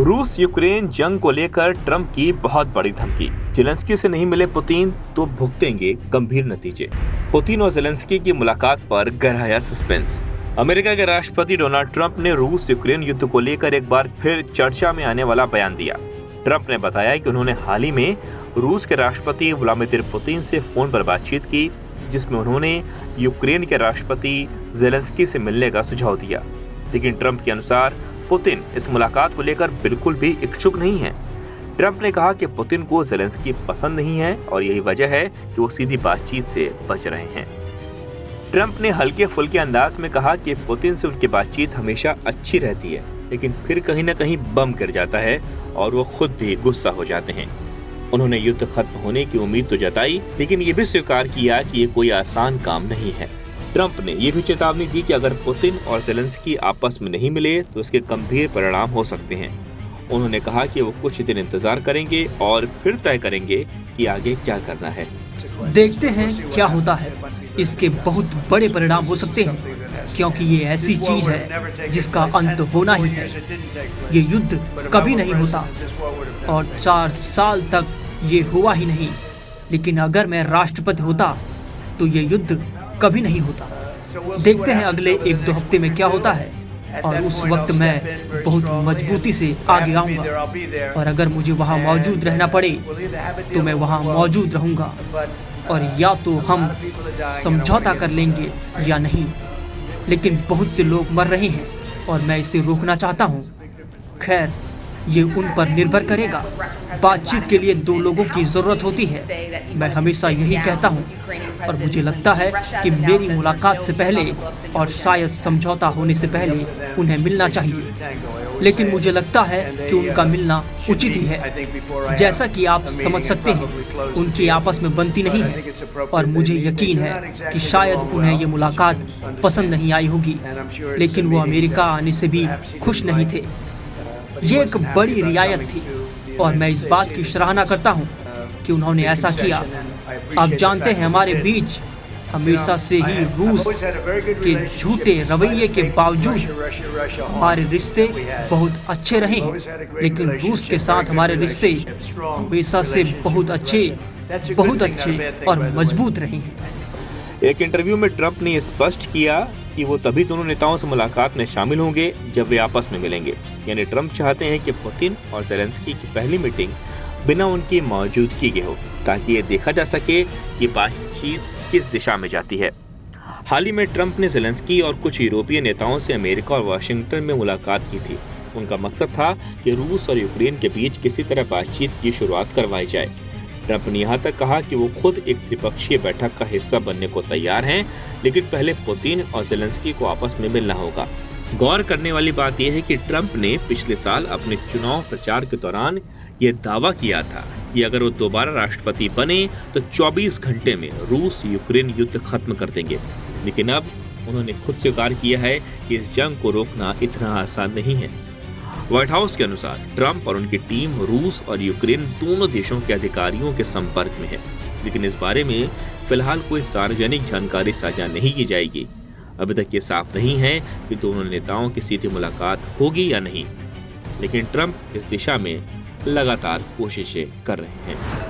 रूस यूक्रेन जंग को लेकर ट्रंप की बहुत बड़ी धमकी। जेलेंस्की से नहीं मिले पुतिन तो भुगतेंगे गंभीर नतीजे। पुतिन और जेलेंस्की की मुलाकात पर गहराया सस्पेंस। अमेरिका के राष्ट्रपति डोनाल्ड ट्रंप ने रूस यूक्रेन युद्ध को लेकर एक बार फिर चर्चा में आने वाला बयान दिया। ट्रंप ने बताया कि उन्होंने हाल ही में रूस के राष्ट्रपति व्लादिमीर पुतिन से फोन पर बातचीत की, जिसमें उन्होंने यूक्रेन के राष्ट्रपति जेलेंस्की से मिलने का सुझाव दिया। लेकिन ट्रंप के अनुसार पुतिन इस मुलाकात को लेकर बिल्कुल भी इच्छुक नहीं है। ट्रंप ने कहा कि पुतिन को जेलेंस्की पसंद नहीं है और यही वजह है कि वो सीधी बातचीत से बच रहे हैं। ट्रंप ने हल्के फुल्के अंदाज में कहा कि पुतिन से उनकी बातचीत हमेशा अच्छी रहती है, लेकिन फिर कहीं न कहीं बम गिर जाता है और वो खुद भी गुस्सा हो जाते हैं। उन्होंने युद्ध खत्म होने की उम्मीद तो जताई, लेकिन ये भी स्वीकार किया कि ये कोई आसान काम नहीं है। ट्रंप ने यह भी चेतावनी दी कि अगर पुतिन और जेलेंस्की आपस में नहीं मिले तो इसके गंभीर परिणाम हो सकते हैं। उन्होंने कहा कि वो कुछ दिन इंतजार करेंगे और फिर तय करेंगे कि आगे क्या करना है। देखते हैं क्या होता है। इसके बहुत बड़े परिणाम हो सकते हैं, क्योंकि ये ऐसी चीज है जिसका अंत होना ही है। ये युद्ध कभी नहीं होता और 4 साल तक ये हुआ ही नहीं। लेकिन अगर मैं राष्ट्रपति होता तो ये युद्ध कभी नहीं होता। देखते हैं अगले 1-2 हफ्ते में क्या होता है, और उस वक्त मैं बहुत मजबूती से आगे आऊंगा। और अगर मुझे वहां मौजूद रहना पड़े तो मैं वहां मौजूद रहूंगा, और या तो हम समझौता कर लेंगे या नहीं। लेकिन बहुत से लोग मर रहे हैं और मैं इसे रोकना चाहता हूं। खैर, ये उन पर निर्भर करेगा। बातचीत के लिए 2 लोगों की जरूरत होती है। मैं हमेशा यही कहता हूँ, और मुझे लगता है कि मेरी मुलाकात से पहले और शायद समझौता होने से पहले उन्हें मिलना चाहिए। लेकिन मुझे लगता है कि उनका मिलना उचित ही है। जैसा कि आप समझ सकते हैं, उनकी आपस में बनती नहीं है, और मुझे यकीन है कि शायद उन्हें ये मुलाकात पसंद नहीं आई होगी। लेकिन वो अमेरिका आने से भी खुश नहीं थे। ये एक बड़ी रियायत थी और मैं इस बात की सराहना करता हूँ कि उन्होंने ऐसा किया। आप जानते हैं, हमारे बीच हमेशा से ही रूस के झूठे रवैये के बावजूद हमारे रिश्ते बहुत अच्छे रहे हैं। लेकिन रूस के साथ हमारे रिश्ते हमेशा से बहुत अच्छे और मजबूत रहे हैं। एक इंटरव्यू में ट्रंप ने स्पष्ट किया कि वो तभी दोनों नेताओं से मुलाकात में शामिल होंगे जब वे आपस में मिलेंगे। यानी ट्रंप चाहते हैं कि पुतिन और जेलेंस्की की पहली मीटिंग बिना उनकी मौजूदगी के हो, ताकि ये देखा जा सके कि बातचीत किस दिशा में जाती है। हाल ही में ट्रंप ने जेलेंस्की और कुछ यूरोपीय नेताओं से अमेरिका और वाशिंगटन में मुलाकात की थी। उनका मकसद था कि रूस और यूक्रेन के बीच किसी तरह बातचीत की शुरुआत करवाई जाए। ट्रंप ने यहाँ तक कहा कि वो खुद एक त्रिपक्षीय बैठक का हिस्सा बनने को तैयार हैं, लेकिन पहले पुतिन और जेलेंस्की को आपस में मिलना होगा। गौर करने वाली बात यह है कि ट्रंप ने पिछले साल अपने चुनाव प्रचार के दौरान ये दावा किया था कि अगर वो दोबारा राष्ट्रपति बने तो 24 घंटे में रूस यूक्रेन युद्ध खत्म कर देंगे। लेकिन अब उन्होंने खुद स्वीकार किया है कि इस जंग को रोकना इतना आसान नहीं है। व्हाइट हाउस के अनुसार ट्रंप और उनकी टीम रूस और यूक्रेन दोनों देशों के अधिकारियों के संपर्क में है, लेकिन इस बारे में फिलहाल कोई सार्वजनिक जानकारी साझा नहीं की जाएगी। अभी तक ये साफ नहीं है कि दोनों नेताओं की सीधी मुलाकात होगी या नहीं, लेकिन ट्रंप इस दिशा में लगातार कोशिशें कर रहे हैं।